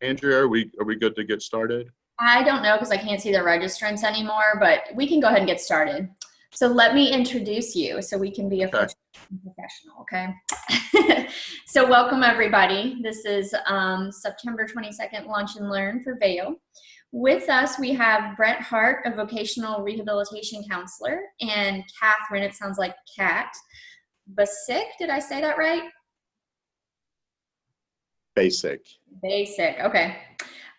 Andrea, are we good to get started? I don't know because I can't see the registrants anymore, but we can go ahead and get started. So let me introduce you so we can be Okay. official and professional, okay? So welcome everybody. This is September 22nd Lunch and Learn for Vail. With us, we have Brett Hart, a vocational rehabilitation counselor, and Catherine, it sounds like Kat, Basic, did I say that right? Basic. Basic, okay.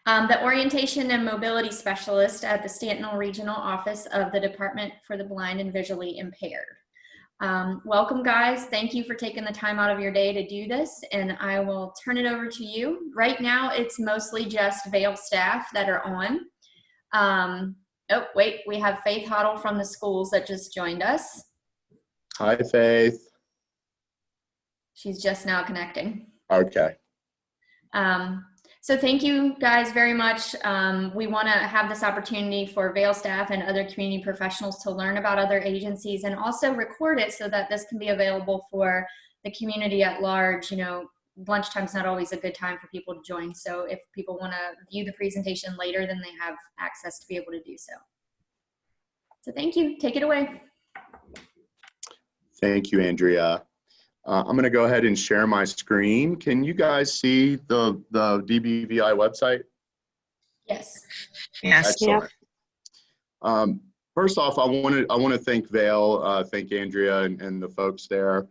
The Orientation and Mobility Specialist at the Stanton Regional Office of the Department for the Blind and Visually Impaired. Welcome, guys. Thank you for taking the time out of your day to do this, and I will turn it over to you. Right now, it's mostly just Vail staff that are on. Oh, wait, we have Faith Hoddle from the schools that just joined us. Hi, Faith. She's just now connecting. Okay. So thank you guys very much. We want to have this opportunity for Vail staff and other community professionals to learn about other agencies and also record it so that this can be available for the community at large. You know, lunchtime's not always a good time for people to join. So if people want to view the presentation later, then they have access to be able to do so. So thank you. Take it away. Thank you, Andrea. I'm going to go ahead and share my screen. Can you guys see the DBVI website? Yes. Yes. Excellent. First off, I want to thank Vail, thank Andrea and the folks there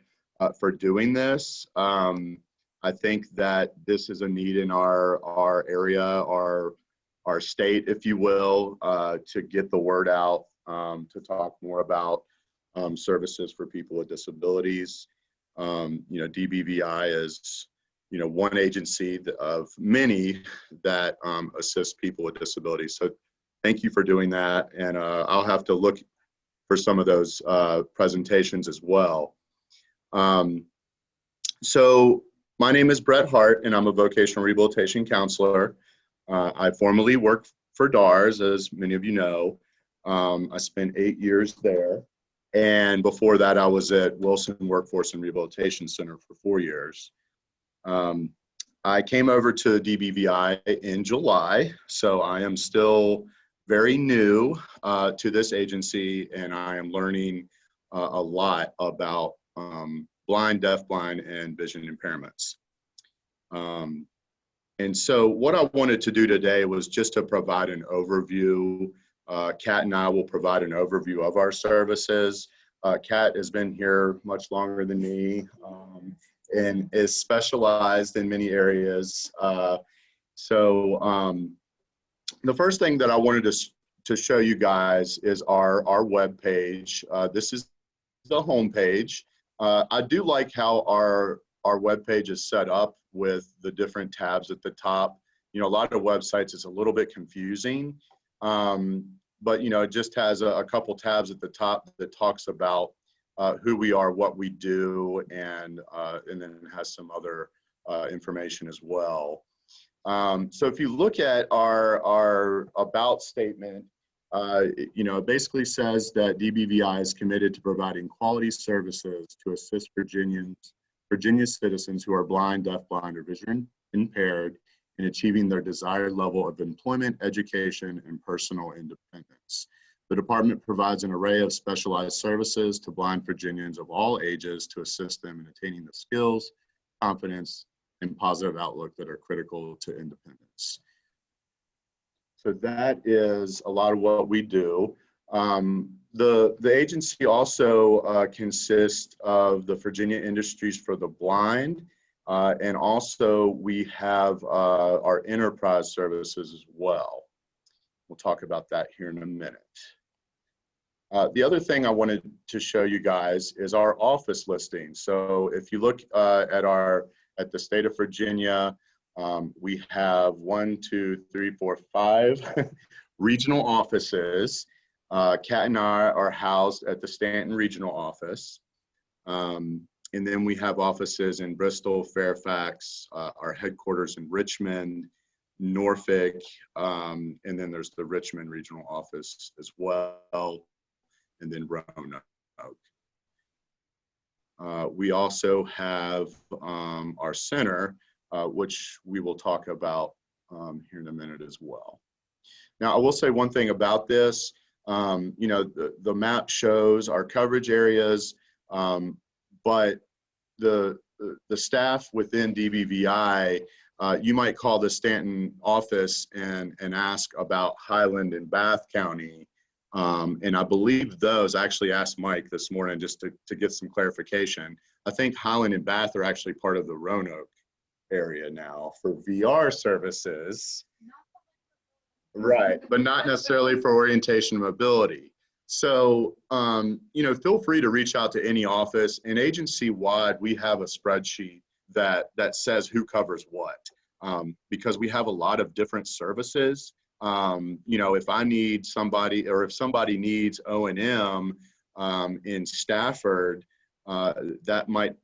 for doing this. I think that this is a need in our area, our state, if you will, to get the word out, to talk more about services for people with disabilities. You know, DBVI is, you know, one agency of many that assist people with disabilities. So thank you for doing that. And I'll have to look for some of those presentations as well. So my name is Brett Hart, and I'm a vocational rehabilitation counselor. I formerly worked for DARS, as many of you know. I spent 8 years there. And before that, I was at Wilson Workforce and Rehabilitation Center for 4 years. I came over to DBVI in July, so I am still very new to this agency, and I am learning a lot about blind, deafblind, and vision impairments. And so what I wanted to do today was just to provide an overview. Kat and I will provide an overview of our services. Kat has been here much longer than me and is specialized in many areas. So the first thing that I wanted to show you guys is our web page. This is the home page. I do like how our web page is set up with the different tabs at the top. You know, a lot of websites, it's a little bit confusing. But, you know, it just has a couple tabs at the top that talks about who we are, what we do, and then it has some other information as well. So if you look at our about statement, you know, it basically says that DBVI is committed to providing quality services to assist Virginia citizens who are blind, deafblind, or vision impaired in achieving their desired level of employment, education, and personal independence. The department provides an array of specialized services to blind Virginians of all ages to assist them in attaining the skills, confidence, and positive outlook that are critical to independence. So that is a lot of what we do. The agency also consists of the Virginia Industries for the Blind, and also we have our enterprise services as well. We'll talk about that here in a minute. The other thing I wanted to show you guys is our office listing. So if you look at the state of Virginia, we have 5 regional offices. Kat and I are housed at the Stanton Regional Office. And then we have offices in Bristol, Fairfax, our headquarters in Richmond, Norfolk, and then there's the Richmond Regional Office as well, and then Roanoke. We also have our center, which we will talk about here in a minute as well. Now, I will say one thing about this. You know, the map shows our coverage areas, but the staff within DBVI, you might call the Stanton office and ask about Highland and Bath County. And I believe those, I actually asked Mike this morning just to get some clarification. I think Highland and Bath are actually part of the Roanoke area now for VR services. Right, but not necessarily for orientation and mobility. So, you know, feel free to reach out to any office, and agency-wide, we have a spreadsheet that says who covers what, because we have a lot of different services. You know, if I need somebody, or if somebody needs O&M in Stafford, that might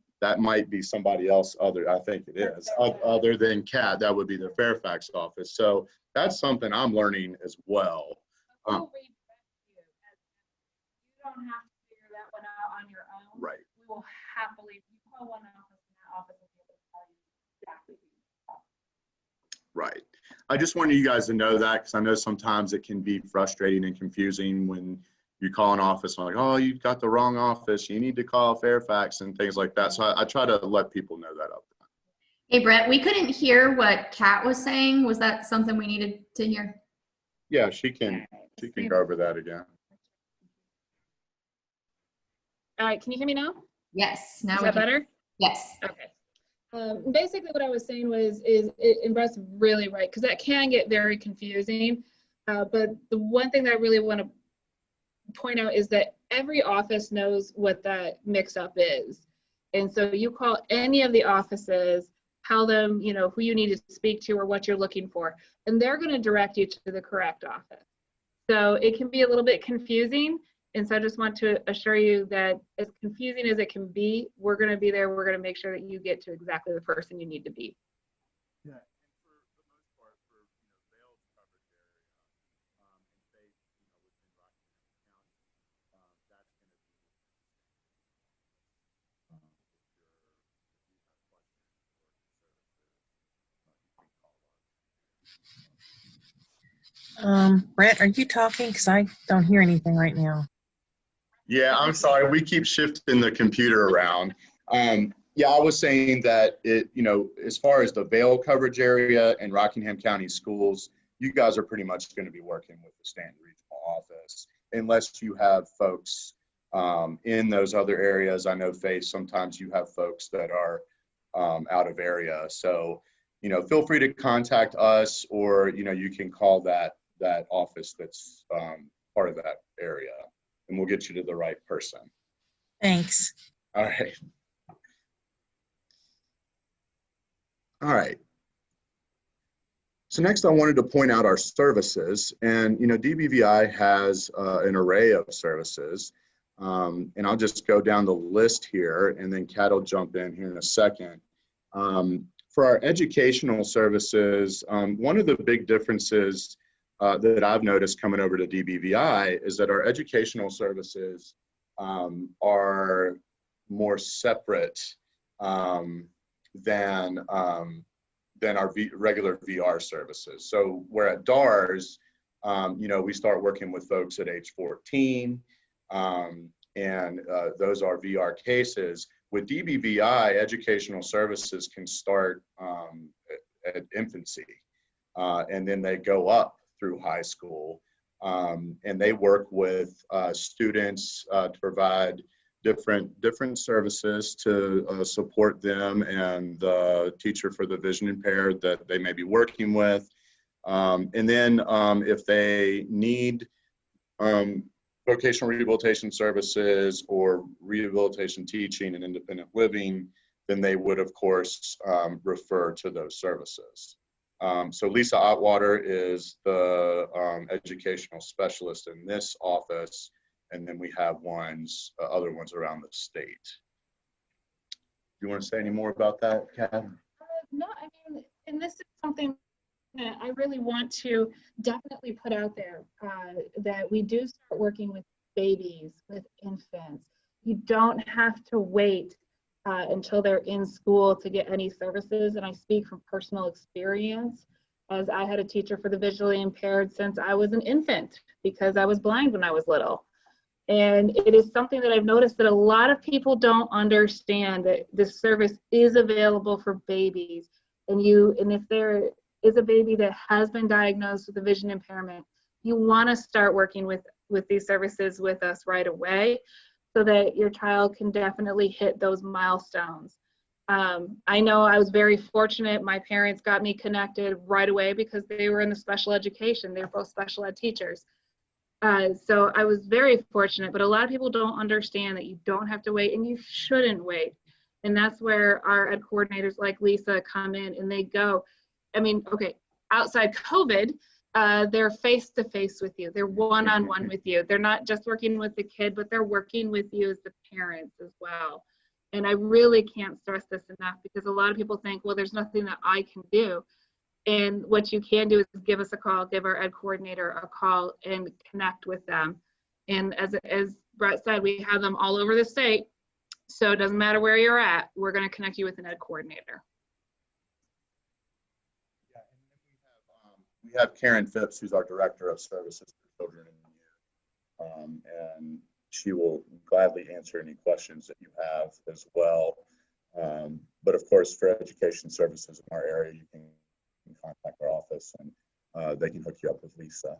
be somebody else I think it is, other than CAT, that would be the Fairfax office. So that's something I'm learning as well. You don't have to figure that one out on your own. Right. We will happily, if you call one office and that office will be able to tell you exactly who you are. Right. I just wanted you guys to know that, because I know sometimes it can be frustrating and confusing when you call an office and like, oh, you've got the wrong office, you need to call Fairfax and things like that. So I try to let people know that up. Hey, Brett, we couldn't hear what Kat was saying. Was that something we needed to hear? Yeah, she can go over that again. All right, can you hear me now? Yes. Now Is that better? Yes. Okay. Basically what I was saying was, and Brett's really right, because that can get very confusing. But the one thing that I really want to point out is that every office knows what that mix up is. And so you call any of the offices, tell them, you know, who you need to speak to or what you're looking for, and they're going to direct you to the correct office. So it can be a little bit confusing. And so I just want to assure you that as confusing as it can be, we're going to be there. We're going to make sure that you get to exactly the person you need to be. Yeah, and for the most part, for Vail's coverage area, and say within Rockingham County, that's going to be Brett, are you talking? Because I don't hear anything right now. Yeah, I'm sorry. We keep shifting the computer around. Yeah, I was saying that as far as the Vail coverage area and Rockingham County schools, you guys are pretty much going to be working with the Stanton Regional Office, unless you have folks in those other areas. I know, Faith, sometimes you have folks that are out of area. So, feel free to contact us, or, you can call that office that's part of that area, and we'll get you to the right person. Thanks. All right. All right. So next I wanted to point out our services, and DBVI has an array of services, and I'll just go down the list here, and then Kat will jump in here in a second. For our educational services, one of the big differences that I've noticed coming over to DBVI is that our educational services are more separate than our regular VR services. So where at DARS, we start working with folks at age 14, and those are VR cases. With DBVI, educational services can start at infancy, and then they go up through high school, and they work with students to provide different services to support them and the teacher for the vision impaired that they may be working with. And then if they need vocational rehabilitation services or rehabilitation teaching and independent living, then they would, of course, refer to those services. So Lisa Otwater is the educational specialist in this office, and then we have other ones around the state. Do you want to say any more about that, Kat? No, I mean, and this is something that I really want to definitely put out there, that we do start working with babies, with infants. You don't have to wait until they're in school to get any services, and I speak from personal experience. as I had a teacher for the visually impaired since I was an infant because I was blind when I was little. And it is something that I've noticed that a lot of people don't understand, that this service is available for babies. And if there is a baby that has been diagnosed with a vision impairment, you want to start working with these services with us right away so that your child can definitely hit those milestones. I know I was very fortunate. My parents got me connected right away because they were in the special education. They're both special ed teachers. So I was very fortunate, but a lot of people don't understand that you don't have to wait and you shouldn't wait. And that's where our ed coordinators like Lisa come in, and they go, I mean, okay, outside COVID, they're face-to-face with you. They're one-on-one with you. They're not just working with the kid, but they're working with you as the parents as well. And I really can't stress this enough, because a lot of people think, well, there's nothing that I can do. And what you can do is give us a call, give our ed coordinator a call, and connect with them. And as Brett said, we have them all over the state. So it doesn't matter where you're at, we're going to connect you with an ed coordinator. Yeah, and then we have Karen Phipps, who's our Director of Services for Children and Youth. And she will gladly answer any questions that you have as well. But of course, for education services in our area, you can contact our office, and they can hook you up with Lisa.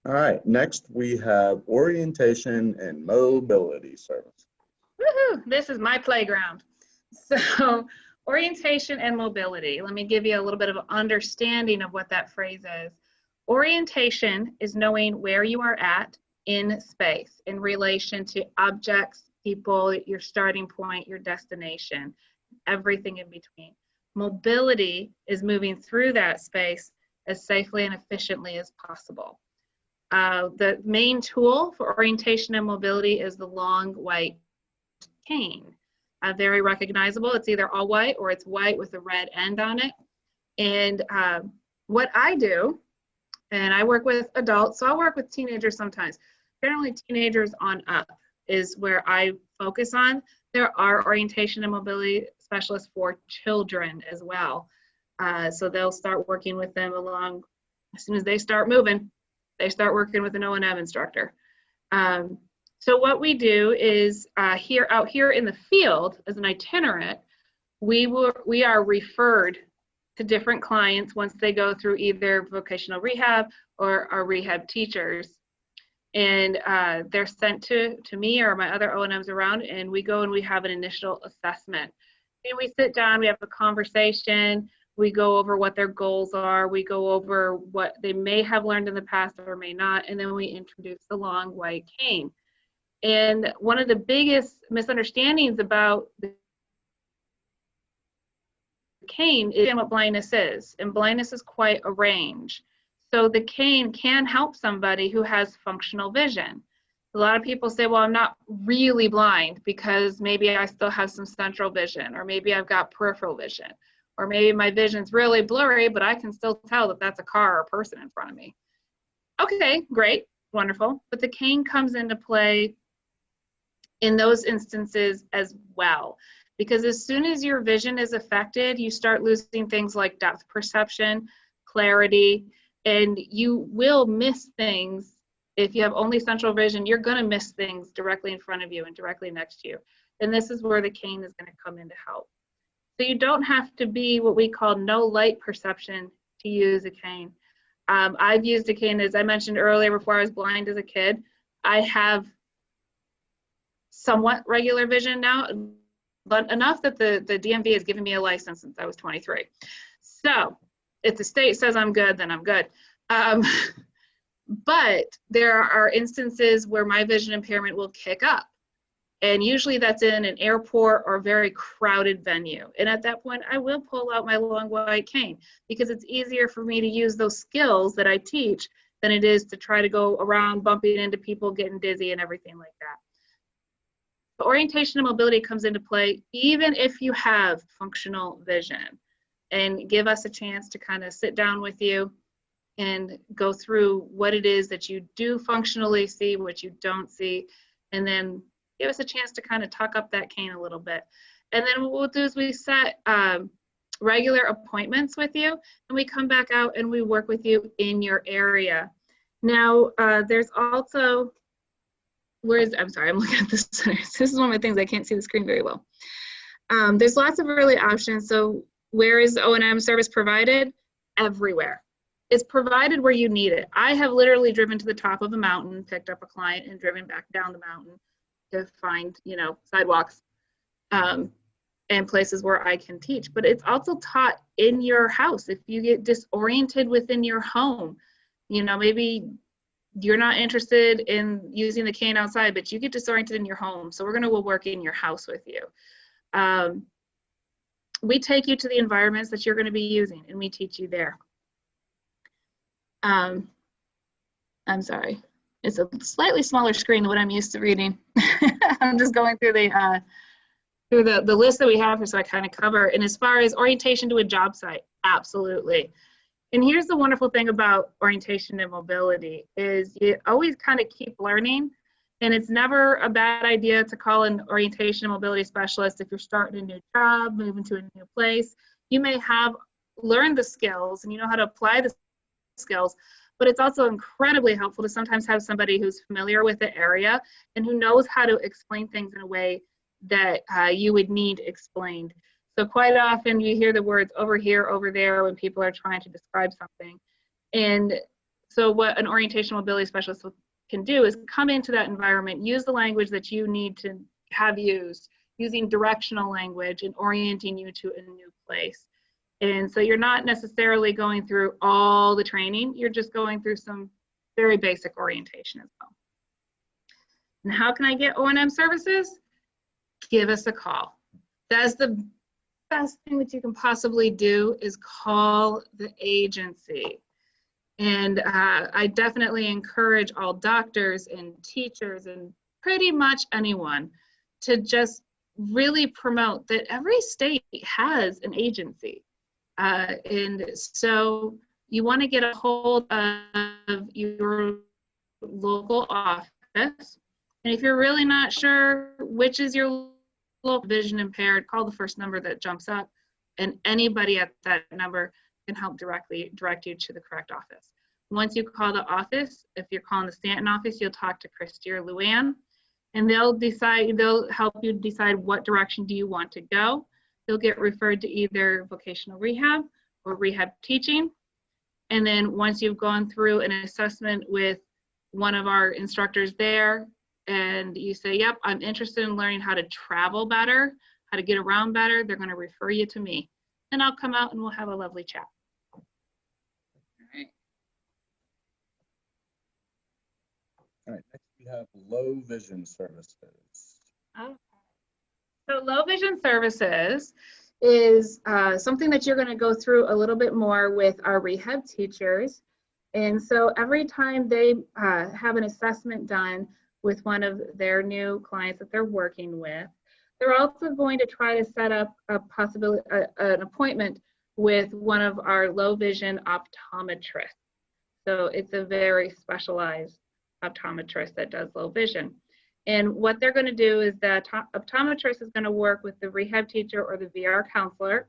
All right, next we have orientation and mobility service. Woohoo! This is my playground. So orientation and mobility. Let me give you a little bit of an understanding of what that phrase is. Orientation is knowing where you are at in space in relation to objects, people, your starting point, your destination, everything in between. Mobility is moving through that space as safely and efficiently as possible. The main tool for orientation and mobility is the long white cane. Very recognizable. It's either all white or it's white with a red end on it. And what I do, and I work with adults, so I work with teenagers sometimes. Generally, teenagers on up is where I focus on. There are orientation and mobility specialists for children as well. So they'll start working with them along, as soon as they start moving, they start working with an O&M instructor. So what we do is out here in the field as an itinerant, we are referred to different clients once they go through either vocational rehab or our rehab teachers. And they're sent to me or my other O&Ms around, and we go and we have an initial assessment. And we sit down, we have a conversation, we go over what their goals are, we go over what they may have learned in the past or may not, and then we introduce the long white cane. And one of the biggest misunderstandings about the cane is what blindness is, and blindness is quite a range. So the cane can help somebody who has functional vision. A lot of people say, well, I'm not really blind because maybe I still have some central vision, or maybe I've got peripheral vision, or maybe my vision's really blurry, but I can still tell that that's a car or a person in front of me. Okay, great, wonderful. But the cane comes into play in those instances as well, because as soon as your vision is affected, you start losing things like depth perception, clarity, and you will miss things. If you have only central vision, you're going to miss things directly in front of you and directly next to you. And this is where the cane is going to come in to help. So you don't have to be what we call no light perception to use a cane. I've used a cane, as I mentioned earlier, before I was blind as a kid. I have somewhat regular vision now, but enough that the DMV has given me a license since I was 23. So if the state says I'm good, then I'm good. But there are instances where my vision impairment will kick up. And usually that's in an airport or very crowded venue. And at that point, I will pull out my long white cane, because it's easier for me to use those skills that I teach than it is to try to go around bumping into people, getting dizzy and everything like that. But orientation and mobility comes into play even if you have functional vision, and give us a chance to kind of sit down with you and go through what it is that you do functionally see, what you don't see, and then give us a chance to kind of tuck up that cane a little bit. And then what we'll do is we set regular appointments with you, and we come back out and we work with you in your area. Now, there's also, I'm sorry, I'm looking at this. This is one of my things, I can't see the screen very well. There's lots of really options. So where is O&M service provided? Everywhere. It's provided where you need it. I have literally driven to the top of a mountain, picked up a client, and driven back down the mountain to find, you know, sidewalks and places where I can teach. But it's also taught in your house. If you get disoriented within your home, you know, maybe you're not interested in using the cane outside, but you get disoriented in your home. So we're going to go work in your house with you. We take you to the environments that you're going to be using, and we teach you there. I'm sorry, it's a slightly smaller screen than what I'm used to reading. I'm just going through the list that we have here, so I kind of cover. And as far as orientation to a job site, absolutely. And here's the wonderful thing about orientation and mobility is you always kind of keep learning, and it's never a bad idea to call an orientation and mobility specialist if you're starting a new job, moving to a new place. You may have learned the skills and you know how to apply the skills, but it's also incredibly helpful to sometimes have somebody who's familiar with the area and who knows how to explain things in a way that you would need explained. So quite often you hear the words over here, over there when people are trying to describe something. And so what an orientation mobility specialist can do is come into that environment, use the language that you need to have used, using directional language and orienting you to a new place. And so you're not necessarily going through all the training, you're just going through some very basic orientation as well. And how can I get O&M services? Give us a call. That's the best thing that you can possibly do, is call the agency. And I definitely encourage all doctors and teachers and pretty much anyone to just really promote that every state has an agency. And so you want to get a hold of your local office. And if you're really not sure which is your local vision impaired, call the first number that jumps up, and anybody at that number can help direct you to the correct office. Once you call the office, if you're calling the Stanton office, you'll talk to Christy or Luann, and they'll help you decide what direction do you want to go. You'll get referred to either vocational rehab or rehab teaching. And then once you've gone through an assessment with one of our instructors there, and you say, yep, I'm interested in learning how to travel better, how to get around better, they're going to refer you to me. And I'll come out and we'll have a lovely chat. All right. All right, next we have low vision services. Okay. So low vision services is something that you're going to go through a little bit more with our rehab teachers. And so every time they have an assessment done with one of their new clients that they're working with, they're also going to try to set up an appointment with one of our low vision optometrists. So it's a very specialized optometrist that does low vision. And what they're going to do is the optometrist is going to work with the rehab teacher or the VR counselor,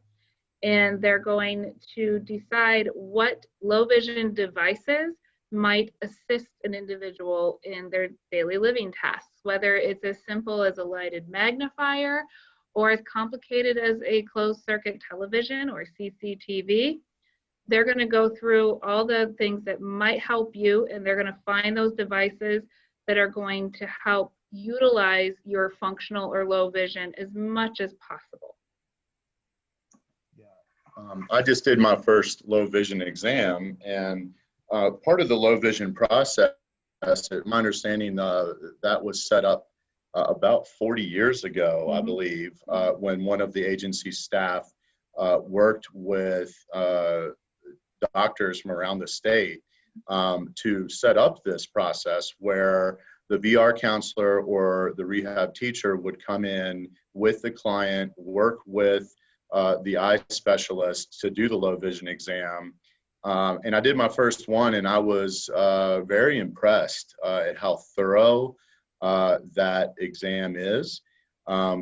and they're going to decide what low vision devices might assist an individual in their daily living tasks, whether it's as simple as a lighted magnifier or as complicated as a closed circuit television or CCTV. They're going to go through all the things that might help you, and they're going to find those devices that are going to help utilize your functional or low vision as much as possible. Yeah, I just did my first low vision exam, and part of the low vision process, my understanding, that was set up about 40 years ago, I believe, when one of the agency staff worked with doctors from around the state to set up this process where the VR counselor or the rehab teacher would come in with the client, work with the eye specialist to do the low vision exam. And I did my first one, and I was very impressed at how thorough that exam is.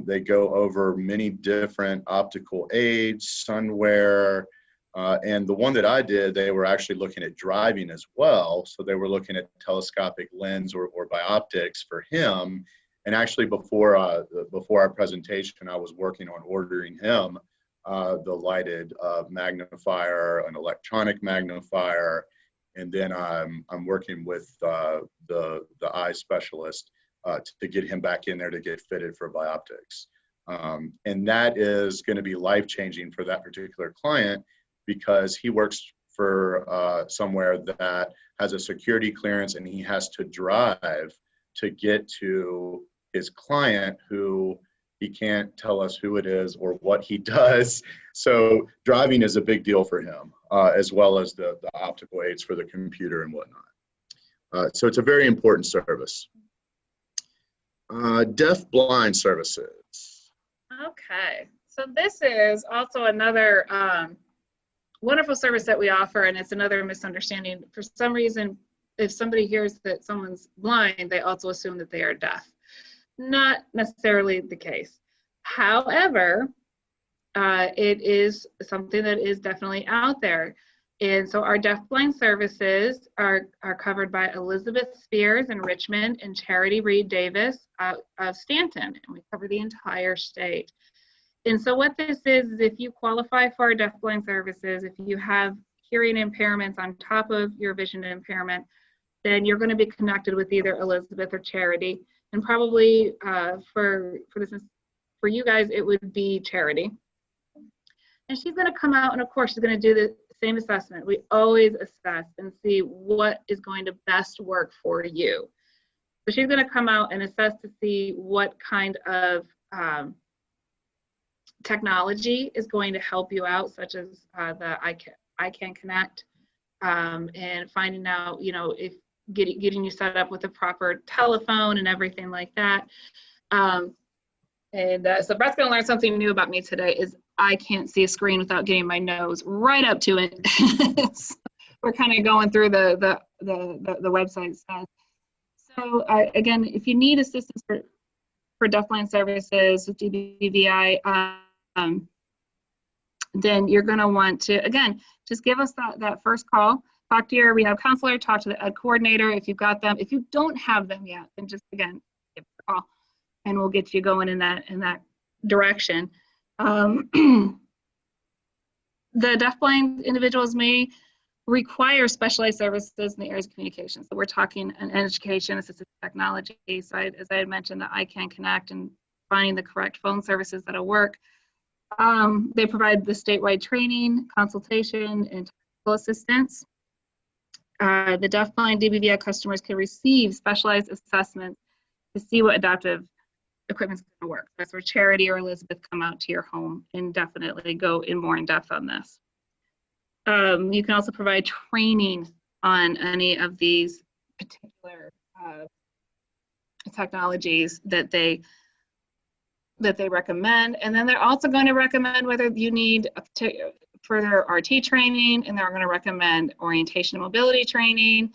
They go over many different optical aids, sunwear, and the one that I did, they were actually looking at driving as well. So they were looking at telescopic lens or bioptics for him. And actually before our presentation, I was working on ordering him the lighted magnifier, an electronic magnifier, and then I'm working with the eye specialist to get him back in there to get fitted for bioptics. And that is going to be life-changing for that particular client, because he works for somewhere that has a security clearance, and he has to drive to get to his client, who he can't tell us who it is or what he does. So driving is a big deal for him, as well as the optical aids for the computer and whatnot. So it's a very important service. Deafblind Services. Okay, so this is also another wonderful service that we offer, and it's another misunderstanding. For some reason, if somebody hears that someone's blind, they also assume that they are deaf. Not necessarily the case. However, it is something that is definitely out there. And so our Deafblind services are covered by Elizabeth Spears in Richmond and Charity Reed Davis of Stanton, and we cover the entire state. And so what this is if you qualify for our Deafblind services, if you have hearing impairments on top of your vision impairment, then you're going to be connected with either Elizabeth or Charity. And probably for you guys, it would be Charity. And she's going to come out, and of course, she's going to do the same assessment. We always assess and see what is going to best work for you. So she's going to come out and assess to see what kind of technology is going to help you out, such as the I Can Connect, and finding out, you know, if getting you set up with a proper telephone and everything like that. So Brett's going to learn something new about me today. Is I can't see a screen without getting my nose right up to it. We're kind of going through the website stuff. So again, if you need assistance for Deafblind Services with DBVI, then you're going to want to, again, just give us that first call. Talk to your rehab counselor, talk to the ed coordinator if you've got them. If you don't have them yet, then just, again, give us a call and we'll get you going in that direction. The deafblind individuals may require specialized services in the areas of communication. So we're talking an education, assistive technology side, as I had mentioned, the I Can Connect and finding the correct phone services that'll work. They provide the statewide training, consultation, and technical assistance. The deafblind DBVI customers can receive specialized assessments to see what adaptive equipment is going to work. That's where Charity or Elizabeth come out to your home and definitely go in more in depth on this. You can also provide training on any of these particular technologies that they recommend, and then they're also going to recommend whether you need further RT training, and they're going to recommend orientation and mobility training,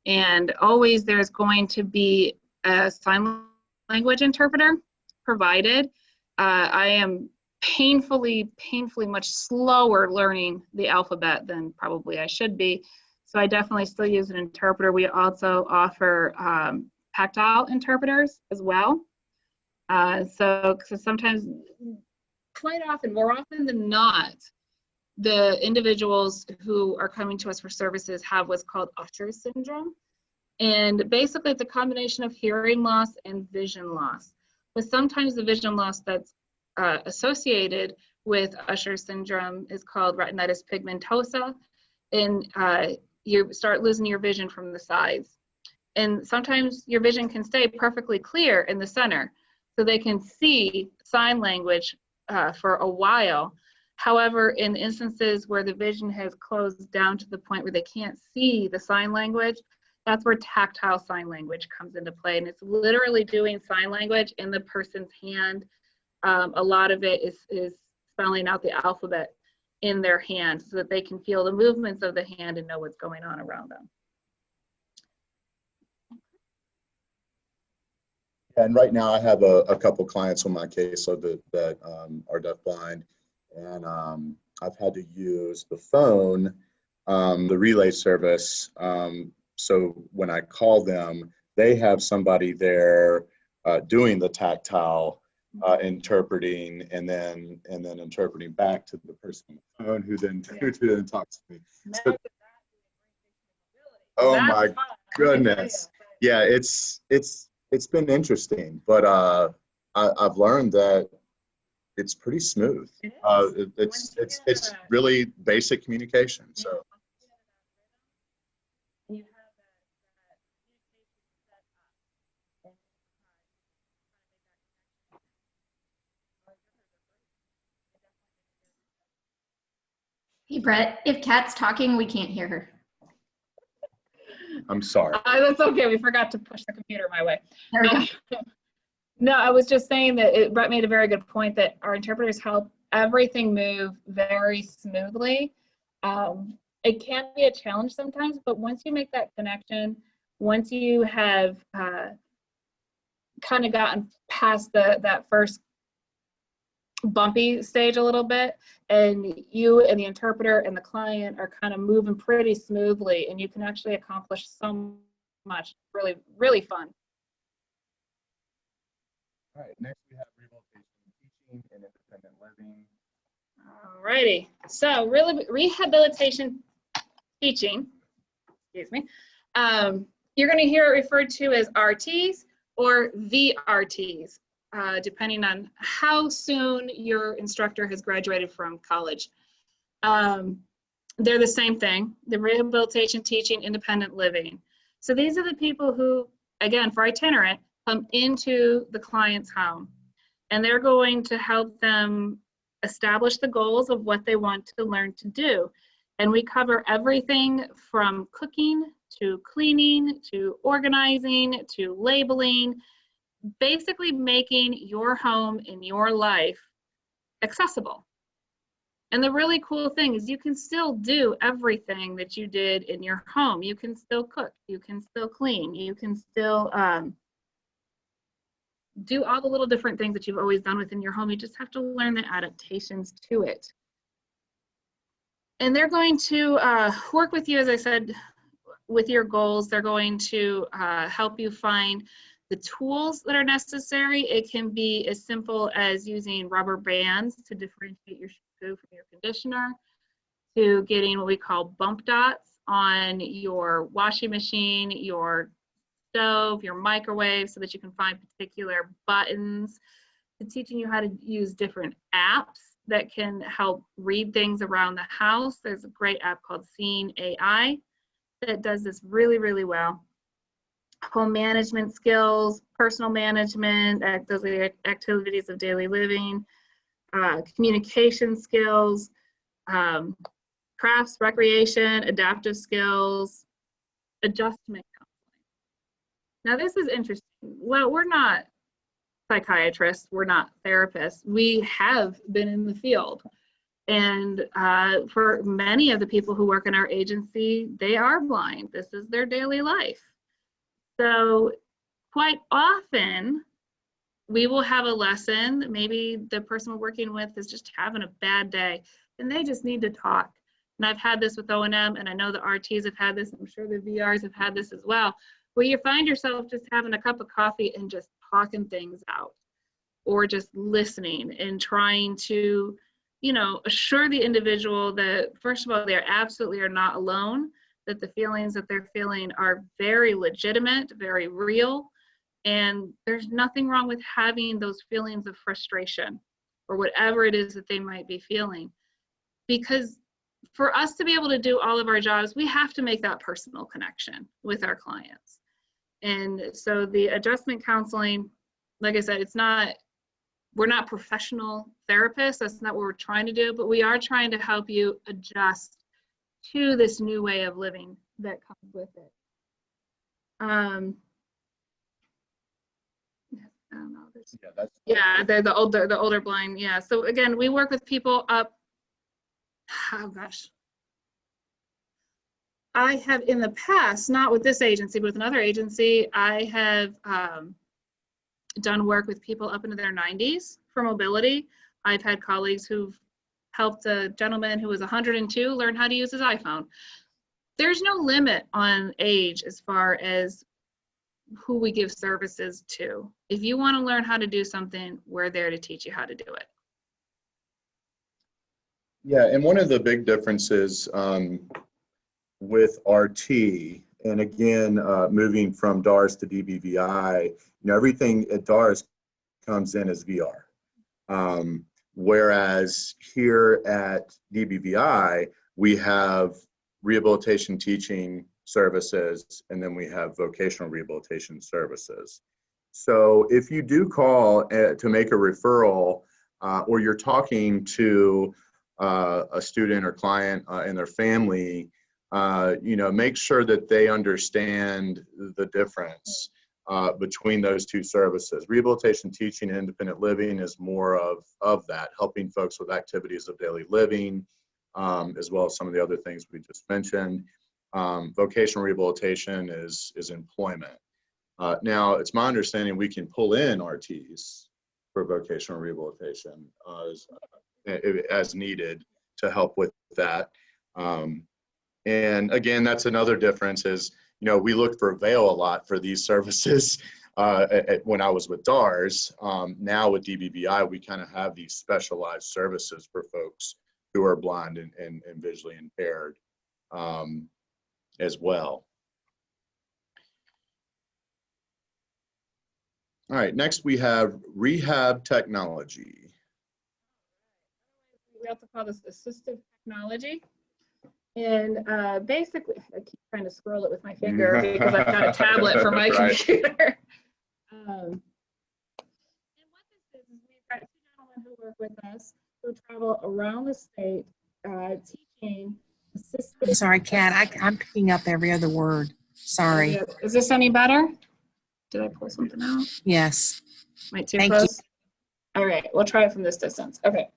and always there's going to be a sign language interpreter provided. I am painfully much slower learning the alphabet than probably I should be, so I definitely still use an interpreter. We also offer tactile interpreters as well. So sometimes, quite often, more often than not, the individuals who are coming to us for services have what's called Usher syndrome. And basically it's a combination of hearing loss and vision loss. But sometimes the vision loss that's associated with Usher syndrome is called retinitis pigmentosa. And you start losing your vision from the sides. And sometimes your vision can stay perfectly clear in the center, so they can see sign language for a while. However, in instances where the vision has closed down to the point where they can't see the sign language, that's where tactile sign language comes into play. And it's literally doing sign language in the person's hand. A lot of it is spelling out the alphabet in their hand so that they can feel the movements of the hand and know what's going on around them. And right now I have a couple clients on my caseload that are deafblind, and I've had to use the phone, the relay service. So when I call them, they have somebody there doing the tactile interpreting, and then interpreting back to the person on the phone, who then talks to me. So, oh my goodness. Yeah, it's been interesting, but I've learned that it's pretty smooth. It's really basic communication. So Hey, Brett, if Kat's talking, we can't hear her. I'm sorry. That's okay. We forgot to push the computer my way. There we go. No, I was just saying that Brett made a very good point that our interpreters help everything move very smoothly. It can be a challenge sometimes, but once you make that connection, once you have kind of gotten past that first bumpy stage a little bit, and you and the interpreter and the client are kind of moving pretty smoothly, and you can actually accomplish so much. Really, really fun. All right, next we have Rehabilitation Teaching and Independent Living. All righty, so Rehabilitation Teaching, excuse me, you're going to hear it referred to as RTs or VRTs, depending on how soon your instructor has graduated from college. They're the same thing, the Rehabilitation Teaching Independent Living. So these are the people who, again, for itinerant, come into the client's home, and they're going to help them establish the goals of what they want to learn to do. And we cover everything from cooking to cleaning to organizing to labeling, basically making your home and your life accessible. And the really cool thing is you can still do everything that you did in your home. You can still cook, you can still clean, you can still do all the little different things that you've always done within your home. You just have to learn the adaptations to it. And they're going to work with you, as I said, with your goals. They're going to help you find the tools that are necessary. It can be as simple as using rubber bands to differentiate your shampoo from your conditioner, to getting what we call bump dots on your washing machine, your stove, your microwave, so that you can find particular buttons, to teaching you how to use different apps that can help read things around the house. There's a great app called Seeing AI that does this really, really well. Home management skills, personal management, those are the activities of daily living, communication skills, crafts, recreation, adaptive skills, adjustment counseling. Now this is interesting. Well, we're not psychiatrists, we're not therapists. We have been in the field. And for many of the people who work in our agency, they are blind. This is their daily life. So quite often, we will have a lesson. Maybe the person we're working with is just having a bad day, and they just need to talk. And I've had this with O&M, and I know the RTs have had this. I'm sure the VRs have had this as well, where you find yourself just having a cup of coffee and just talking things out, or just listening and trying to, you know, assure the individual that, first of all, they absolutely are not alone, that the feelings that they're feeling are very legitimate, very real, and there's nothing wrong with having those feelings of frustration or whatever it is that they might be feeling. Because for us to be able to do all of our jobs, we have to make that personal connection with our clients. And so the adjustment counseling, like I said, we're not professional therapists. That's not what we're trying to do, but we are trying to help you adjust to this new way of living that comes with it. I don't know. They're the older blind. Yeah. So again, we work with people up. Oh gosh. I have in the past, not with this agency, but with another agency, I have done work with people up into their 90s for mobility. I've had colleagues who've helped a gentleman who was 102 learn how to use his iPhone. There's no limit on age as far as who we give services to. If you want to learn how to do something, we're there to teach you how to do it. Yeah, and one of the big differences with RT, and again, moving from DARS to DBVI, everything at DARS comes in as VR. Whereas here at DBVI, we have rehabilitation teaching services, and then we have vocational rehabilitation services. So if you do call to make a referral, or you're talking to a student or client and their family, make sure that they understand the difference between those two services. Rehabilitation teaching and independent living is more of that, helping folks with activities of daily living, as well as some of the other things we just mentioned. Vocational rehabilitation is employment. Now, it's my understanding we can pull in RTs for vocational rehabilitation as needed to help with that. And again, that's another difference is, we look for VAIL a lot for these services when I was with DARS. Now with DBVI, we kind of have these specialized services for folks who are blind and visually impaired as well. All right, next we have Rehab Technology. We also call this Assistive Technology. And basically, I keep trying to scroll it with my finger because I've got a tablet for my computer. And what this is we've got 2 gentlemen who work with us who travel around the state teaching assistive. I'm sorry, Kat, I'm picking up every other word. Sorry. Is this any better? Did I pull something out? Yes. Am I too Thank close? All right, we'll try it from this distance. Okay.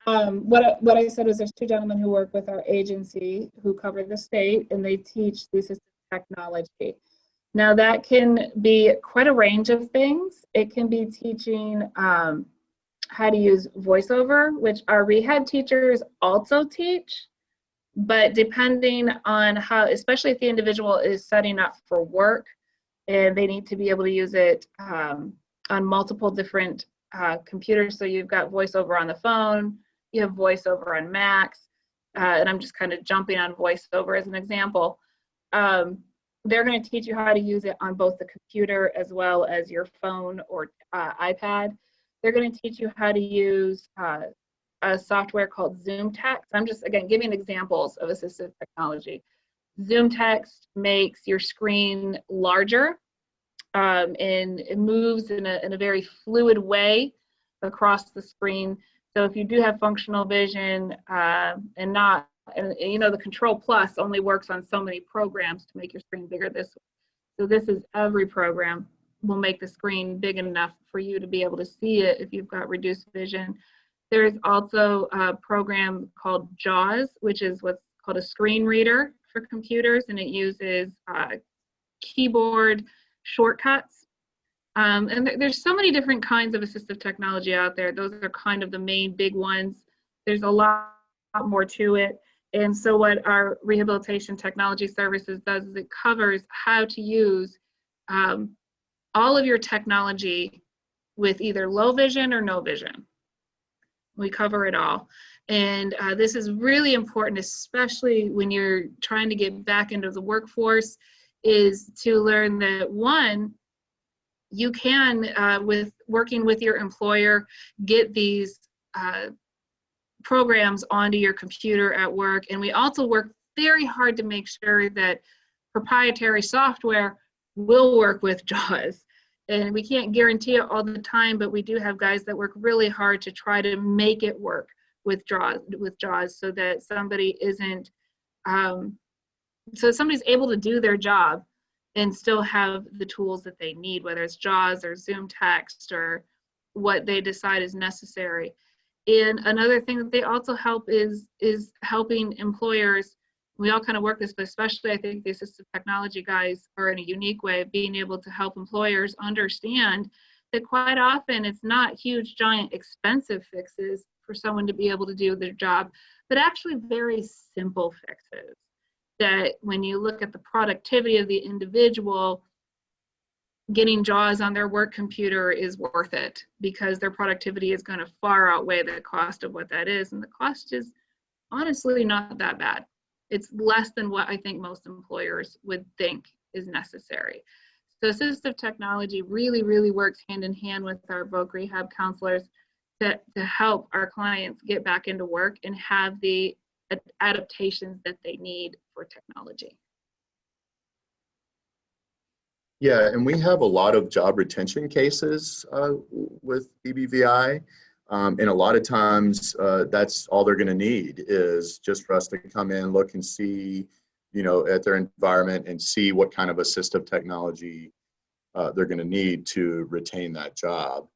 What I said was there's 2 gentlemen who work with our agency who cover the state, and they teach the assistive technology. Now that can be quite a range of things. It can be teaching how to use voiceover, which our rehab teachers also teach, but depending on how, especially if the individual is setting up for work and they need to be able to use it on multiple different computers. So you've got voiceover on the phone, you have voiceover on Macs, and I'm just kind of jumping on voiceover as an example. They're going to teach you how to use it on both the computer as well as your phone or iPad. They're going to teach you how to use a software called Zoom Text. I'm just, again, giving examples of assistive technology. Zoom Text makes your screen larger, and it moves in a very fluid way across the screen. So if you do have functional vision and the Control Plus only works on so many programs to make your screen bigger this way. So this is every program will make the screen big enough for you to be able to see it if you've got reduced vision. There's also a program called JAWS, which is what's called a screen reader for computers, and it uses keyboard shortcuts. And there's so many different kinds of assistive technology out there. Those are kind of the main big ones. There's a lot more to it. And so what our Rehabilitation Technology Services does is it covers how to use all of your technology with either low vision or no vision. We cover it all. And this is really important, especially when you're trying to get back into the workforce, is to learn that, one, you can, with working with your employer, get these programs onto your computer at work. And we also work very hard to make sure that proprietary software will work with JAWS. And we can't guarantee it all the time, but we do have guys that work really hard to try to make it work with JAWS so that somebody isn't, so somebody's able to do their job and still have the tools that they need, whether it's JAWS or Zoom Text or what they decide is necessary. And another thing that they also help is helping employers. We all kind of work this, but especially I think the assistive technology guys are in a unique way of being able to help employers understand that quite often it's not huge, giant, expensive fixes for someone to be able to do their job, but actually very simple fixes that when you look at the productivity of the individual, getting JAWS on their work computer is worth it because their productivity is going to far outweigh the cost of what that is. And the cost is honestly not that bad. It's less than what I think most employers would think is necessary. So assistive technology really, really works hand in hand with our Voc Rehab counselors to help our clients get back into work and have the adaptations that they need for technology. Yeah, and we have a lot of job retention cases with DBVI. And a lot of times that's all they're going to need is just for us to come in, look and see, you know, at their environment and see what kind of assistive technology they're going to need to retain that job.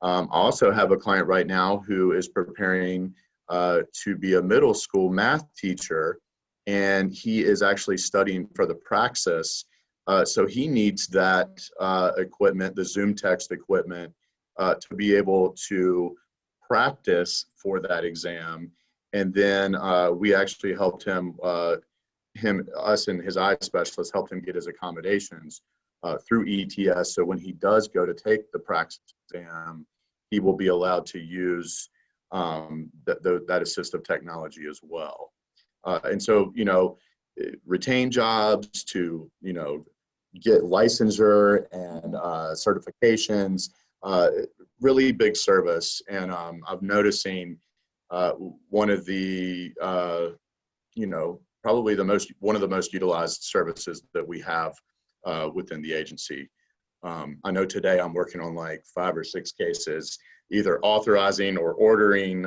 I also have a client right now who is preparing to be a middle school math teacher, and he is actually studying for the praxis. So he needs that equipment, the Zoom text equipment, to be able to practice for that exam. And then we actually helped him, us and his eye specialist helped him get his accommodations through ETS. So when he does go to take the praxis exam, he will be allowed to use that assistive technology as well. And so, you know, retain jobs, to, you know, get licensure and certifications, really big service. And I'm noticing one of the, you know, probably one of the most utilized services that we have within the agency. I know today I'm working on like 5 or 6 cases, either authorizing or ordering,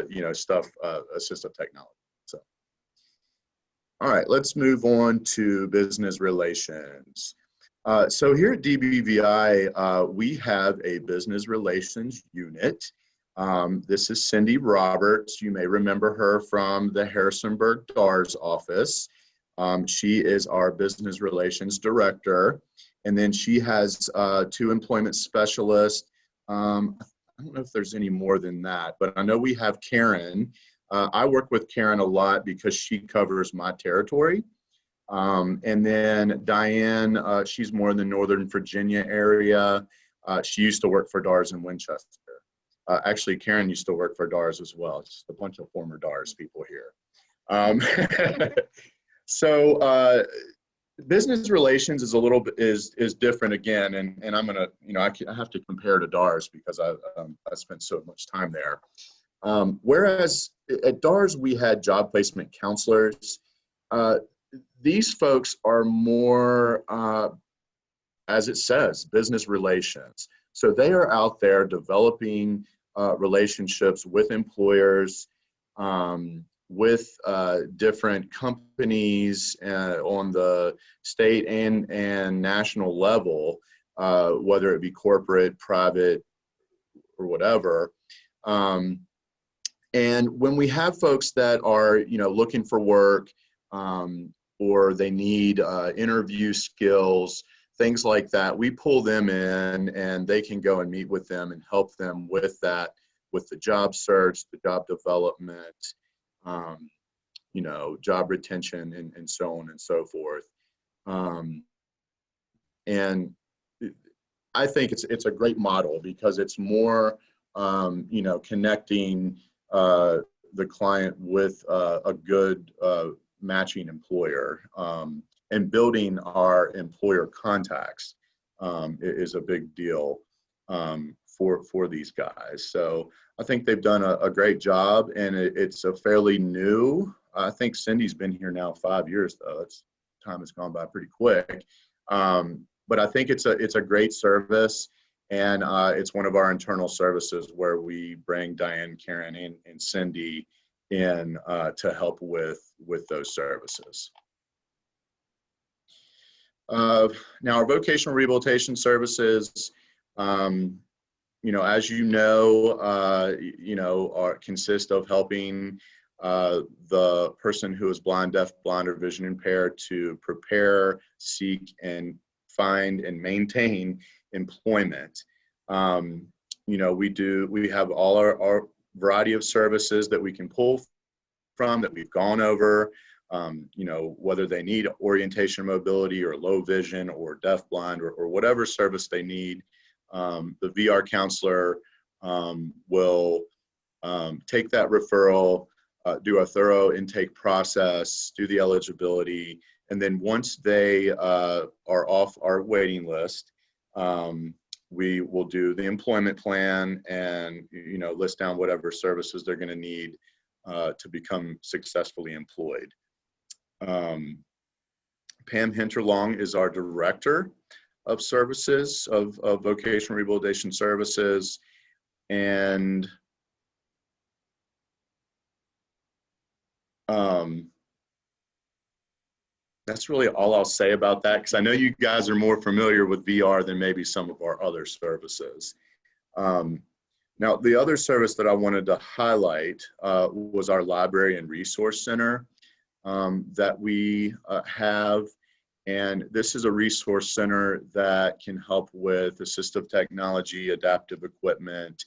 you know, stuff, assistive technology. So, all right, let's move on to business relations. So here at DBVI, we have a business relations unit. This is Cindy Roberts. You may remember her from the Harrisonburg DARS office. She is our business relations director. And then she has 2 employment specialists. I don't know if there's any more than that, but I know we have Karen. I work with Karen a lot because she covers my territory. And then Diane, she's more in the Northern Virginia area. She used to work for DARS in Winchester. Actually, Karen used to work for DARS as well. It's just a bunch of former DARS people here. So business relations is a little bit is different again, and I'm gonna, you know, I have to compare to DARS because I spent so much time there. Whereas at DARS we had job placement counselors. These folks are more, as it says, business relations. So they are out there developing relationships with employers, with different companies on the state and national level, whether it be corporate, private, or whatever. And when we have folks that are, you know, looking for work, or they need interview skills, things like that, we pull them in and they can go and meet with them and help them with that, with the job search, the job development, you know, job retention, and so on and so forth. And I think it's a great model because it's more, you know, connecting the client with a good matching employer, and building our employer contacts is a big deal for these guys. So I think they've done a great job, and it's a fairly new. I think Cindy's been here now 5 years, though. Time has gone by pretty quick. But I think it's a great service, and it's one of our internal services where we bring Diane, Karen, and Cindy in to help with those services. Now, our vocational rehabilitation services, you know, as you know, consist of helping the person who is blind, deaf, blind, or vision impaired to prepare, seek, and find and maintain employment. You know, we have all our variety of services that we can pull from that we've gone over. You know, whether they need orientation mobility or low vision or deafblind or whatever service they need, the VR counselor will take that referral, do a thorough intake process, do the eligibility, and then once they are off our waiting list, we will do the employment plan and, you know, list down whatever services they're going to need to become successfully employed. Pam Hinterlong is our director of services of Vocational Rehabilitation Services, and that's really all I'll say about that, because I know you guys are more familiar with VR than maybe some of our other services. Now, the other service that I wanted to highlight was our Library and Resource Center that we have. And this is a resource center that can help with assistive technology, adaptive equipment.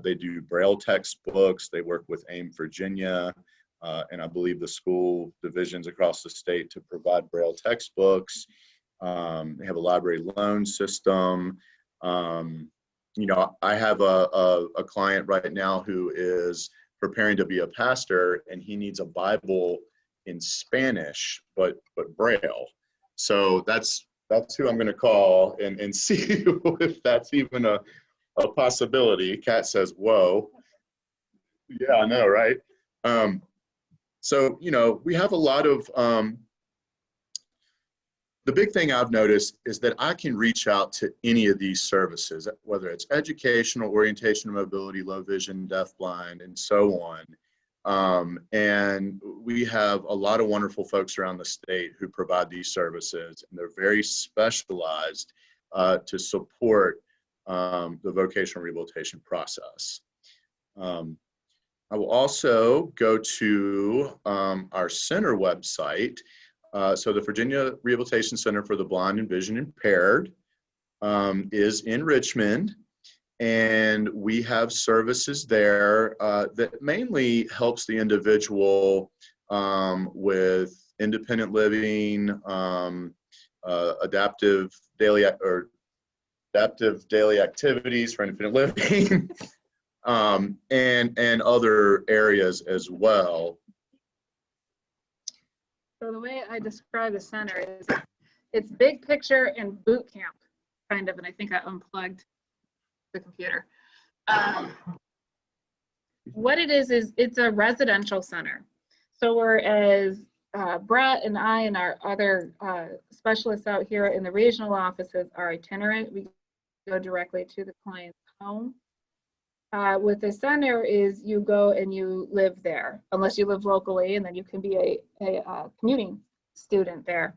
They do Braille textbooks. They work with AIM Virginia, and I believe the school divisions across the state to provide Braille textbooks. They have a library loan system. You know, I have a client right now who is preparing to be a pastor, and he needs a Bible in Spanish, but Braille. So that's who I'm going to call and see if that's even a possibility. Kat says, "Whoa." Yeah, I know, right? So, you know, we have a lot of, the big thing I've noticed is that I can reach out to any of these services, whether it's educational, orientation, mobility, low vision, deafblind, and so on. And we have a lot of wonderful folks around the state who provide these services, and they're very specialized to support the vocational rehabilitation process. I will also go to our center website. So the Virginia Rehabilitation Center for the Blind and Vision Impaired is in Richmond, and we have services there that mainly helps the individual with independent living, adaptive daily activities for independent living, and other areas as well. So the way I describe the center is it's big picture and boot camp, kind of, and I think I unplugged the computer. What it is it's a residential center. So whereas Brett and I and our other specialists out here in the regional offices are itinerant, we go directly to the client's home. With the center is you go and you live there, unless you live locally, and then you can be a commuting student there.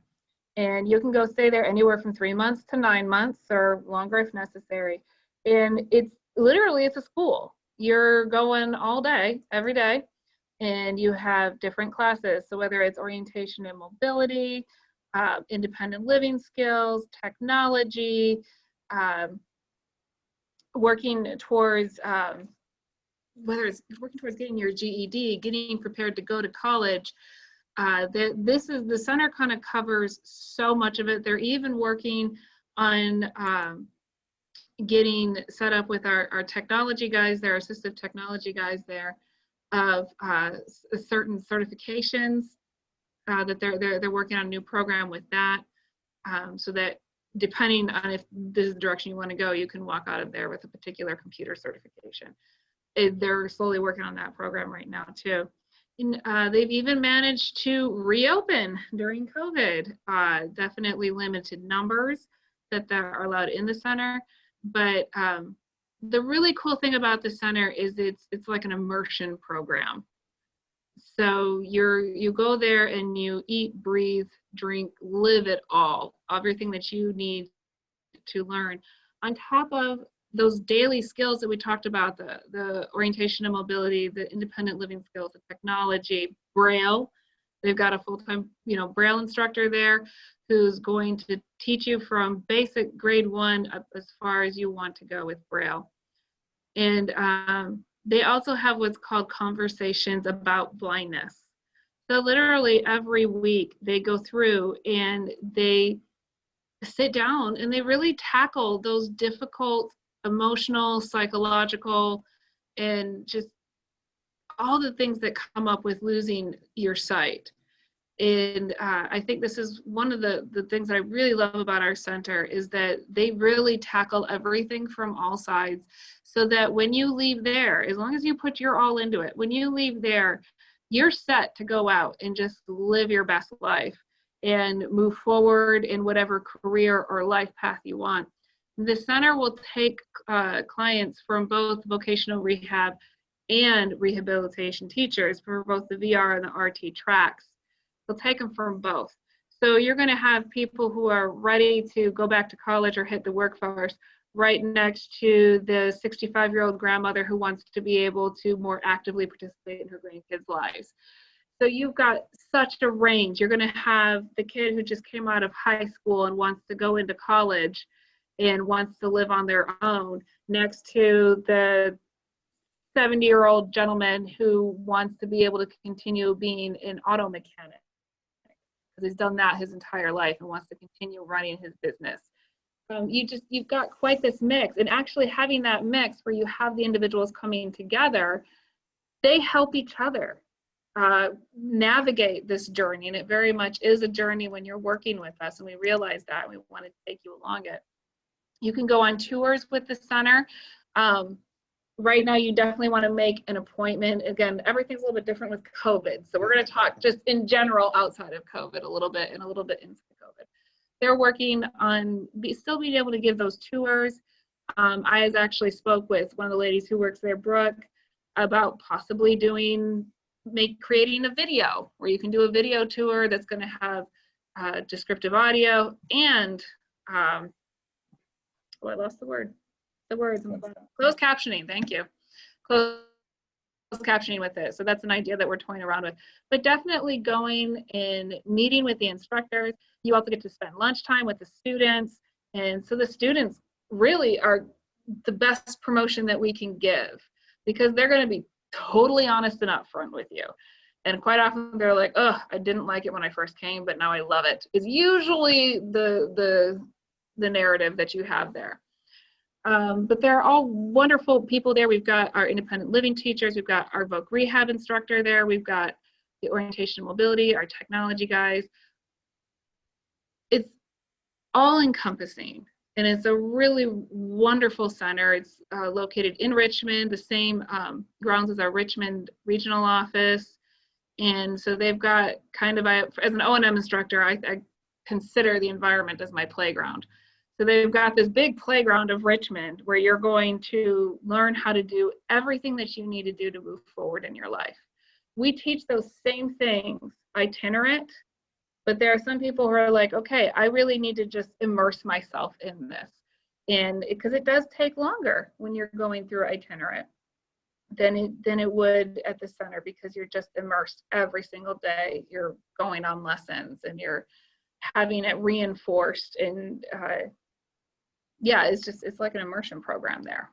And you can go stay there anywhere from 3 months to 9 months or longer if necessary. And it's literally, it's a school. You're going all day, every day, and you have different classes. So whether it's orientation and mobility, independent living skills, technology, working towards whether it's working towards getting your GED, getting prepared to go to college. The center kind of covers so much of it. They're even working on getting set up with our technology guys, their assistive technology guys there, of certain certifications that they're working on a new program with that, so that depending on if this is the direction you want to go, you can walk out of there with a particular computer certification. They're slowly working on that program right now too. And they've even managed to reopen during COVID. Definitely limited numbers that are allowed in the center, but the really cool thing about the center is it's like an immersion program. So you go there and you eat, breathe, drink, live it all, everything that you need to learn. On top of those daily skills that we talked about, the orientation and mobility, the independent living skills, the technology, Braille. They've got a full-time, Braille instructor there. who's going to teach you from basic grade 1 up as far as you want to go with Braille. And they also have what's called conversations about blindness. So literally every week they go through and they sit down and they really tackle those difficult emotional, psychological, and just all the things that come up with losing your sight. And I think this is one of the things that I really love about our center is that they really tackle everything from all sides, so that when you leave there, as long as you put your all into it, when you leave there, you're set to go out and just live your best life and move forward in whatever career or life path you want. The center will take clients from both vocational rehab and rehabilitation teachers for both the VR and the RT tracks. They'll take them from both. So you're going to have people who are ready to go back to college or hit the workforce right next to the 65-year-old grandmother who wants to be able to more actively participate in her grandkids' lives. So you've got such a range. You're going to have the kid who just came out of high school and wants to go into college and wants to live on their own, next to the 70-year-old gentleman who wants to be able to continue being an auto mechanic, because he's done that his entire life and wants to continue running his business. You've got quite this mix, and actually having that mix where you have the individuals coming together, they help each other navigate this journey, and it very much is a journey when you're working with us, and we realize that, and we want to take you along it. You can go on tours with the center. Right now, you definitely want to make an appointment. Again, everything's a little bit different with COVID. So we're going to talk just in general outside of COVID a little bit and a little bit into COVID. They're working on still being able to give those tours. I actually spoke with one of the ladies who works there, Brooke, about possibly creating a video where you can do a video tour that's going to have descriptive audio and, I lost the word. The words in the bottom. Closed captioning, thank you. Closed captioning with it. So that's an idea that we're toying around with. But definitely going and meeting with the instructors. You also get to spend lunchtime with the students. And so the students really are the best promotion that we can give, because they're going to be totally honest and upfront with you. And quite often they're like, oh, I didn't like it when I first came, but now I love it. Is usually the narrative that you have there. But they're all wonderful people there. We've got our independent living teachers. We've got our Voc Rehab instructor there. We've got the orientation and mobility, our technology guys. It's all encompassing, and it's a really wonderful center. It's located in Richmond, the same grounds as our Richmond regional office. And so they've got kind of, as an O&M instructor, I consider the environment as my playground. So they've got this big playground of Richmond where you're going to learn how to do everything that you need to do to move forward in your life. We teach those same things itinerant, but there are some people who are like, okay, I really need to just immerse myself in this. And because it does take longer when you're going through itinerant than it would at the center, because you're just immersed every single day. You're going on lessons and you're having it reinforced, and yeah, it's like an immersion program there.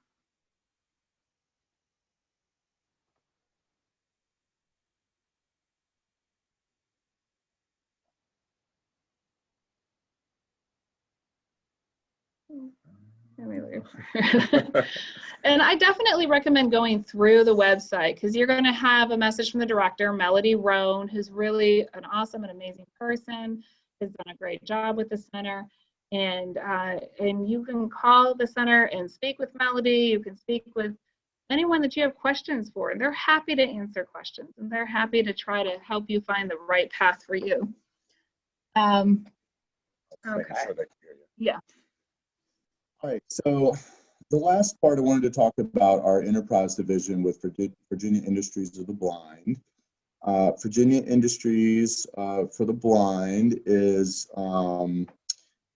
And I definitely recommend going through the website, because you're going to have a message from the director, Melody Roan, who's really an awesome and amazing person, has done a great job with the center. And you can call the center and speak with Melody. You can speak with anyone that you have questions for, and they're happy to answer questions, and they're happy to try to help you find the right path for you. Okay. Yeah. All right, so the last part I wanted to talk about our enterprise division with Virginia Industries of the Blind. Virginia Industries for the Blind is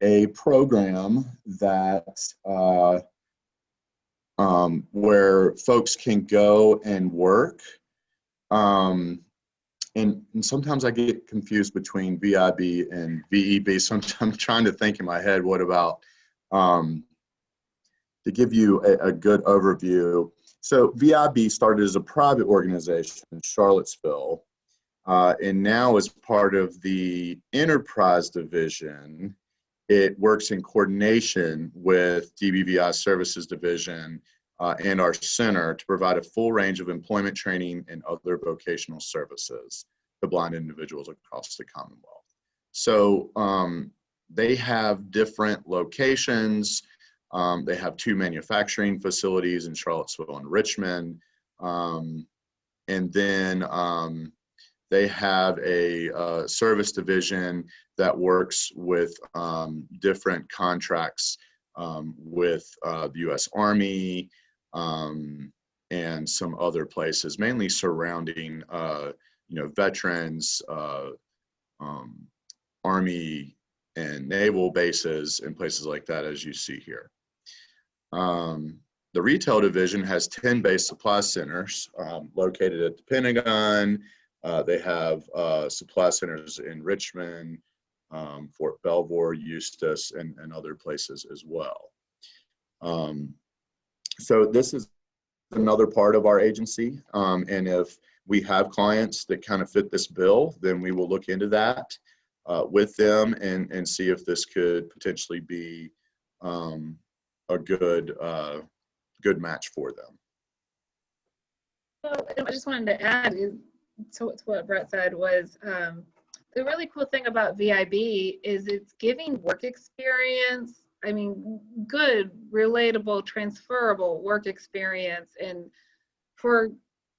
a program that where folks can go and work and sometimes I get confused between VIB and VEB. So I'm trying to think in my head, what about, to give you a good overview. So VIB started as a private organization in Charlottesville, and now as part of the enterprise division, it works in coordination with DBVI Services Division and our center to provide a full range of employment training and other vocational services to blind individuals across the Commonwealth. So they have different locations. They have 2 manufacturing facilities in Charlottesville and Richmond. And then they have a service division that works with different contracts with the U.S. Army and some other places, mainly surrounding veterans, Army and naval bases and places like that, as you see here. The retail division has 10 base supply centers located at the Pentagon. They have supply centers in Richmond, Fort Belvoir, Eustis, and other places as well. So this is another part of our agency. And if we have clients that kind of fit this bill, then we will look into that with them and see if this could potentially be a good match for them. So I just wanted to add to what Brett said was the really cool thing about VIB is it's giving work experience. I mean, good, relatable, transferable work experience, and for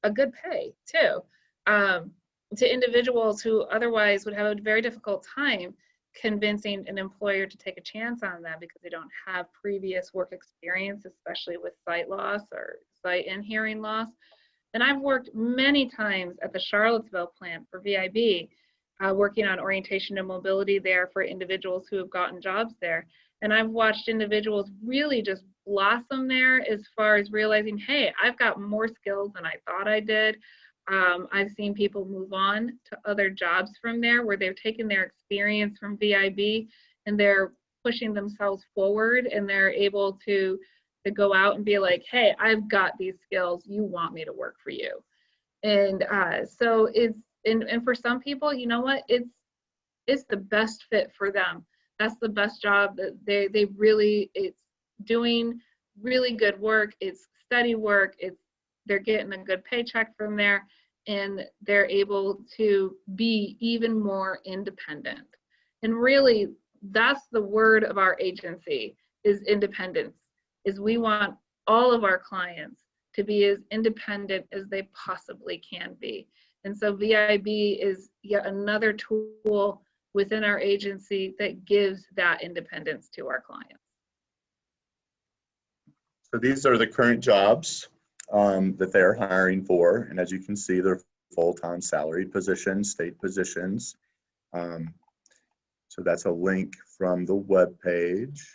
a good pay too, to individuals who otherwise would have a very difficult time convincing an employer to take a chance on them because they don't have previous work experience, especially with sight loss or sight and hearing loss. And I've worked many times at the Charlottesville plant for VIB, working on orientation and mobility there for individuals who have gotten jobs there. And I've watched individuals really just blossom there as far as realizing, hey, I've got more skills than I thought I did. I've seen people move on to other jobs from there where they've taken their experience from VIB and they're pushing themselves forward, and they're able to go out and be like, hey, I've got these skills, you want me to work for you. And so it's, and for some people, you know what, it's the best fit for them. That's the best job that they really, it's doing really good work, it's steady work, they're getting a good paycheck from there, and they're able to be even more independent. And really, that's the word of our agency, is independence, is we want all of our clients to be as independent as they possibly can be. And so VIB is yet another tool within our agency that gives that independence to our clients. So these are the current jobs that they're hiring for. And as you can see, they're full-time salaried positions, state positions. So that's a link from the web page.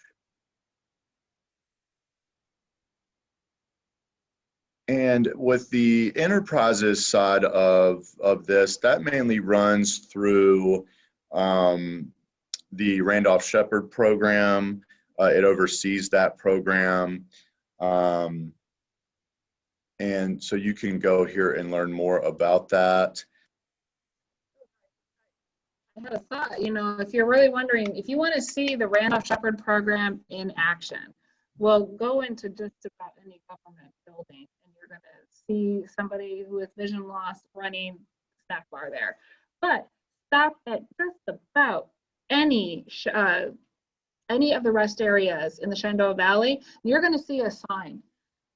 And with the enterprises side of this, that mainly runs through the Randolph Shepard program. It oversees that program. And so you can go here and learn more about that. I had a thought, you know, if you're really wondering, if you want to see the Randolph Shepard program in action, well, go into just about any government building and you're going to see somebody with vision loss running snack bar there. But stop at just about any of the rest areas in the Shenandoah Valley, you're going to see a sign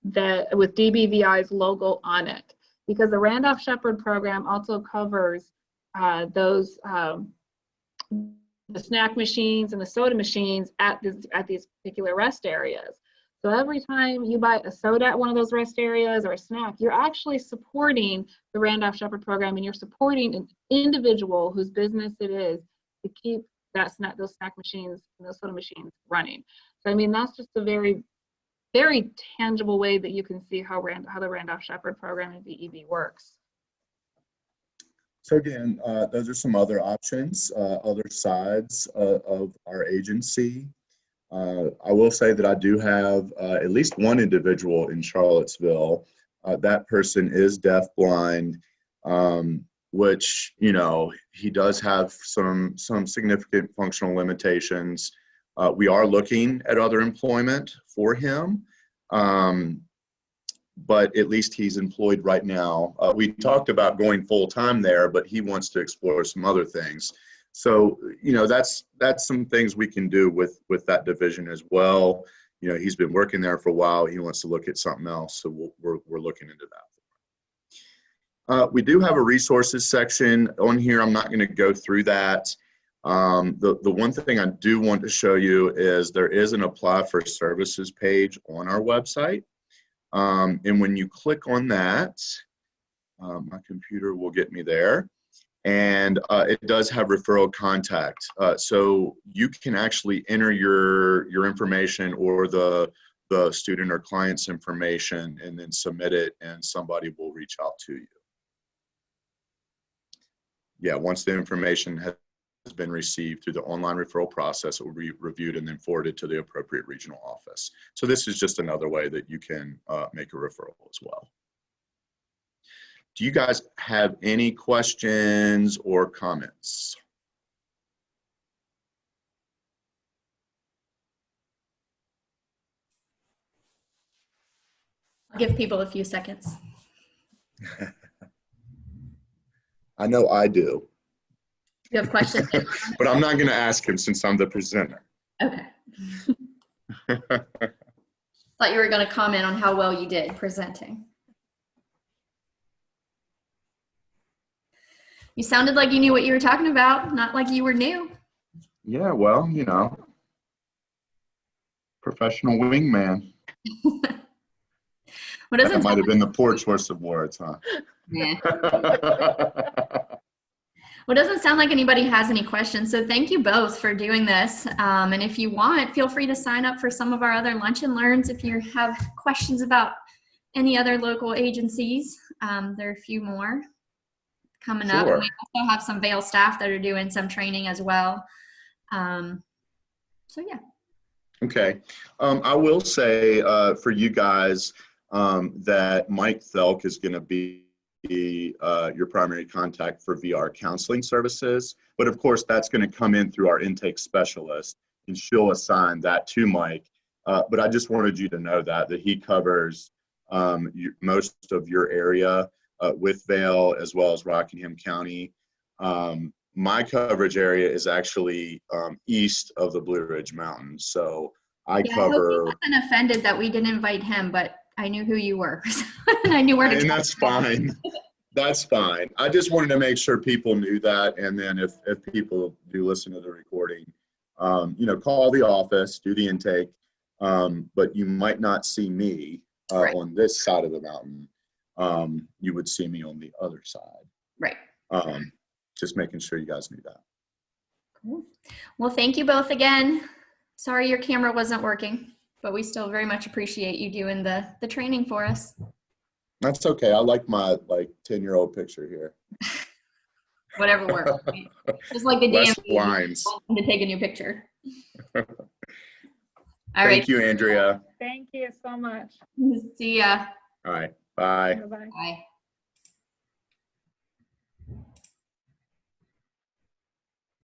that with DBVI's logo on it, because the Randolph Shepard program also covers those the snack machines and the soda machines at these particular rest areas. So every time you buy a soda at one of those rest areas or a snack, you're actually supporting the Randolph Shepard program, and you're supporting an individual whose business it is to keep those snack machines and those soda machines running. So I mean, that's just a very, very tangible way that you can see how the Randolph Shepard program and VEB works. So again, those are some other options, other sides of our agency. I will say that I do have at least one individual in Charlottesville. That person is deafblind, which, you know, he does have some significant functional limitations. We are looking at other employment for him, but at least he's employed right now. We talked about going full-time there, but he wants to explore some other things. So, you know, that's some things we can do with that division as well. You know, he's been working there for a while. He wants to look at something else, so we're looking into that. We do have a resources section on here. I'm not going to go through that. The one thing I do want to show you is there is an apply for services page on our website. And when you click on that, my computer will get me there. And it does have referral contact. So you can actually enter your information or the student or client's information and then submit it, and somebody will reach out to you. Yeah, once the information has been received through the online referral process, it will be reviewed and then forwarded to the appropriate regional office. So this is just another way that you can make a referral as well. Do you guys have any questions or comments? I'll give people a few seconds. I know I do. You have questions? But I'm not going to ask him since I'm the presenter. Okay. Thought you were going to comment on how well you did presenting. You sounded like you knew what you were talking about, not like you were new. Yeah, well, you know, professional wingman. What doesn't That might have been the poor choice of words, huh? Yeah. Well, it doesn't sound like anybody has any questions, so thank you both for doing this. And if you want, feel free to sign up for some of our other lunch and learns if you have questions about any other local agencies. There are a few more coming up. And we also have some Vail staff that are doing some training as well. So yeah. Okay. I will say for you guys that Mike Thelk is going to be your primary contact for VR counseling services. But of course, that's going to come in through our intake specialist, and she'll assign that to Mike. But I just wanted you to know that he covers most of your area with Vail as well as Rockingham County. My coverage area is actually east of the Blue Ridge Mountains. So I cover. I wasn't offended that we didn't invite him, but I knew who you were. And I knew where to. And that's fine. That's fine. I just wanted to make sure people knew that. And then if people do listen to the recording, you know, call the office, do the intake. But you might not see me Right. on this side of the mountain. You would see me on the other side. Right. Just making sure you guys knew that. Cool. Well, thank you both again. Sorry your camera wasn't working, but we still very much appreciate you doing the training for us. That's okay. I like my 10-year-old picture here. Whatever works. Just like the Less DMV lines. to take a new picture. All Thank you, Andrea. Thank you so much. See ya. All right. Bye. Bye-bye. Bye.